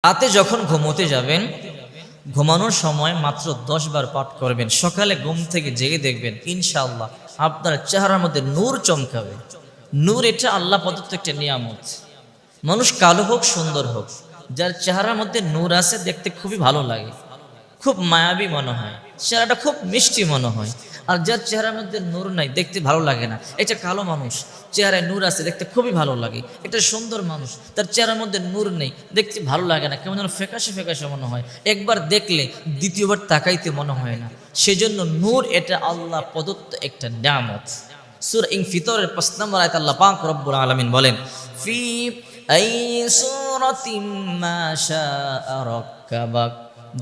রাতে যখন ঘুমোতে যাবেন, ঘুমানোর সময় মাত্র 10 বার পাঠ করবেন। সকালে ঘুম থেকে জেগে দেখবেন ইনশাআল্লাহ আপনার চেহারার মধ্যে নূর চমকাবে। নূর এটা আল্লাহ প্রদত্ত একটা নিয়ামত। মানুষ কালো হোক সুন্দর হোক, যার চেহারার মধ্যে নূর আছে দেখতে খুবই ভালো লাগে, খুব মায়াবী মনে হয়, চেহারাটা খুব মিষ্টি মনে হয়। আর যার চেহারার মধ্যে নূর নাই দেখতে ভালো লাগে না। এটা কালো মানুষ, চেহারায় নূর আছে দেখতে খুবই ভালো লাগে। এটা সুন্দর মানুষ, তার চেহারার মধ্যে নূর নেই, দেখতে ভালো লাগে না, কেমন যেন ফ্যাকাশে ফ্যাকাশে মনে হয়। একবার দেখলে দ্বিতীয়বার তাকাইতে মনে হয় না। সেজন্য নূর এটা আল্লাহ প্রদত্ত একটা নিয়ামত। সূরা ইনফিতরের 5 নম্বর আয়াতে আল্লাহ পাক রব্বুল আলামিন বলেন, ফি আই সূরাতিম মা শাআ রাক্কাবাক,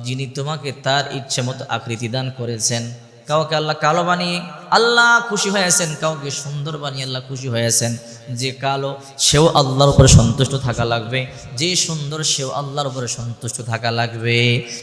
যিনি তোমাকে তার ইচ্ছে মতো আকৃতি দান করেছেন। কাউকে আল্লাহ কালো বানিয়ে আল্লাহ খুশি হয়েছেন, কাউকে সুন্দর বানিয়ে আল্লাহ খুশি হয়েছেন। যে কালো সেও আল্লাহর উপরে সন্তুষ্ট থাকা লাগবে, যে সুন্দর সেও আল্লাহর উপরে সন্তুষ্ট থাকা লাগবে।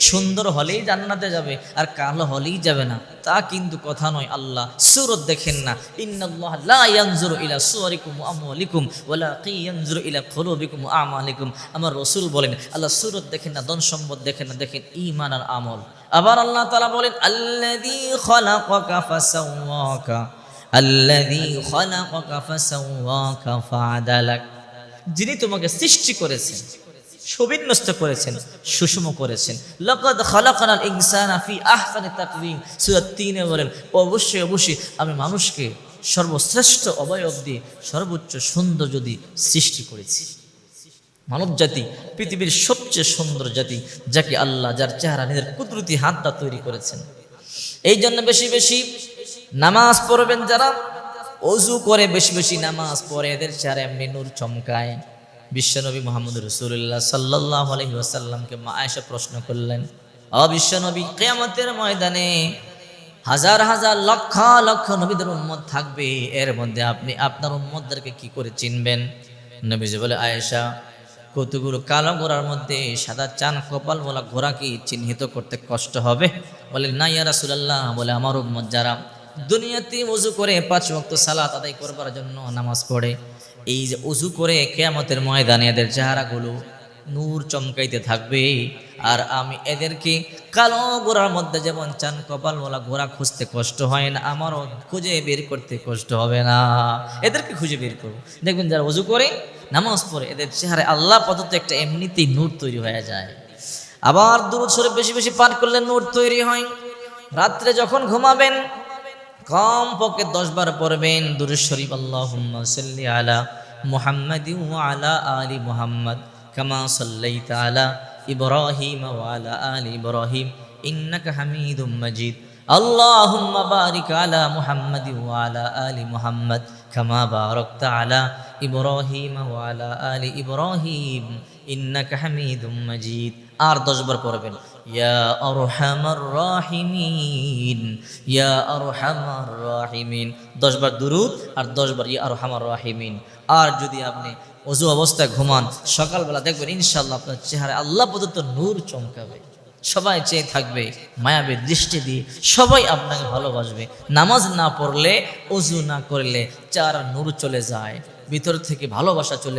সুন্দর হলেই জান্নাতে যাবে আর কালো হলেই যাবে না তা কিন্তু কথা নয়। আল্লাহ সূরত দেখেন না, ইন্নাল্লাহ লা ইয়ানজুরু ইলা সুওয়ারিকুম ওয়া আমওয়ালিকুম ওয়ালাকিন ইয়ানজুরু ইলা কুলুবিকুম ওয়া আমালিকুম। আমার রাসূল বলেন আল্লাহ সূরত দেখেন না, ধন সম্পদ দেখেন না, দেখেন ঈমান আর আমল। আবার আল্লাহ তাআলা বলেন আল্লাযী খালাকাকা ফাসাওয়াকা, আল্লাযী খালাকাকা ফাসাওয়াকা ফাআদালাক, যিনি তোমাকে সৃষ্টি করেছেন, সুবিন্যস্ত করেছেন, সুষম করেছেন। লাকাদ খালাকনাল ইনসানা ফি আহসানি তাকওয়িম, সূরা 3 এ বলেন অবশ্যই অবশ্যই আমি মানুষকে সর্বশ্রেষ্ঠ অবয়ব দিয়ে সর্বোচ্চ সুন্দর যদি সৃষ্টি করেছি। মানব জাতি পৃথিবীর সবচেয়ে সুন্দর জাতি, যাকে আল্লাহ যার চেহারা নিজের কুদরতি হাতটা তৈরি করেছেন। এই জন্য বেশি বেশি নামাজ পড়বেন, যারা ওযু করে বেশি বেশি নামাজ পড়ে এদের চেহারা এমনি নূর চমকায়। বিশ্বনবী মুহাম্মদ রাসূলুল্লাহ সাল্লাল্লাহু আলাইহি ওয়াসাল্লামকে মা আয়েশা প্রশ্ন করলেন, ও বিশ্বনবী, কিয়ামতের ময়দানে হাজার হাজার লক্ষ লক্ষ নবীদের উম্মত থাকবে, এর মধ্যে আপনি আপনার উম্মতদেরকে কি করে চিনবেন? নবীজি বলে, আয়েশা, কতগুলো কালো ঘোড়ার মধ্যে সাদা চান কপাল বলা ঘোড়া কি চিহ্নিত করতে কষ্ট হবে? বলে, না ইয়া রাসূলুল্লাহ, বলে আমার উম্মত যারা দুনিয়াতে ওযু করে 5 ওয়াক্ত সালাত আদায় করবার জন্য নামাজ পড়ে, এই যে ওযু করে কিয়ামতের ময়দানে এদের চেহারাগুলো নূর চমকাইতে থাকবে। আর আমি এদেরকে কালো ঘোড়ার মধ্যে যেমন চান কপাল বলা ঘোড়া খুঁজতে কষ্ট হয় না, আমারও খুঁজে বের করতে কষ্ট হবে না। এদেরকে খুঁজে বের করবো। দেখবেন যারা ওযু করে নামাজ পড়ে এদের চেহারায় আল্লাহ প্রদত্ত একটা এমনিতেই নূর তৈরি হয়ে যায়। আবার দুরূদ শরীফ বেশি বেশি পাঠ করলে নূর তৈরি হয়। রাত্রে যখন ঘুমাবেন কম পক্ষে 10 বার পড়বেন দুরূদ শরীফ, আল্লাহুম্মা সাল্লি আলা মুহাম্মাদিন ওয়া আলা আলি মুহাম্মাদ কামা সাল্লাইতা আলা ইব্রাহিম ওয়া আলা আলি ইব্রাহিম ইন্নাকা হামিদুম মাজিদ। আল্লাহুম্মা বারিক আলা মুহাম্মাদিন ওয়া আলা আলি মুহাম্মাদ কামা বারাকতা আলা ইব্রাহিম ওয়া আলা আলি ইব্রাহিম ইন্নাকা হামিদুম মাজিদ। আর 10 বার পড়বেন, ইয়া আরহামার রাহিমিন, ইয়া আরহামার রাহিমিন। 10 বার দুরূদ আর 10 বার ইয়া আরহামার রাহিমিন। আর যদি আপনি ওযু অবস্থায় ঘুমান, সকালবেলা দেখবেন ইনশাআল্লাহ আপনার চেহারায় আল্লাহ প্রদত্ত নূর চমকাবে। সবাই চেয়ে থাকবে মায়াবী দৃষ্টি দিয়ে, সবাই আপনাকে ভালোবাসবে। নামাজ না পড়লে, ওযু না করলে চেহারা নূর চলে যায়, ভিতর থেকে ভালোবাসা চলে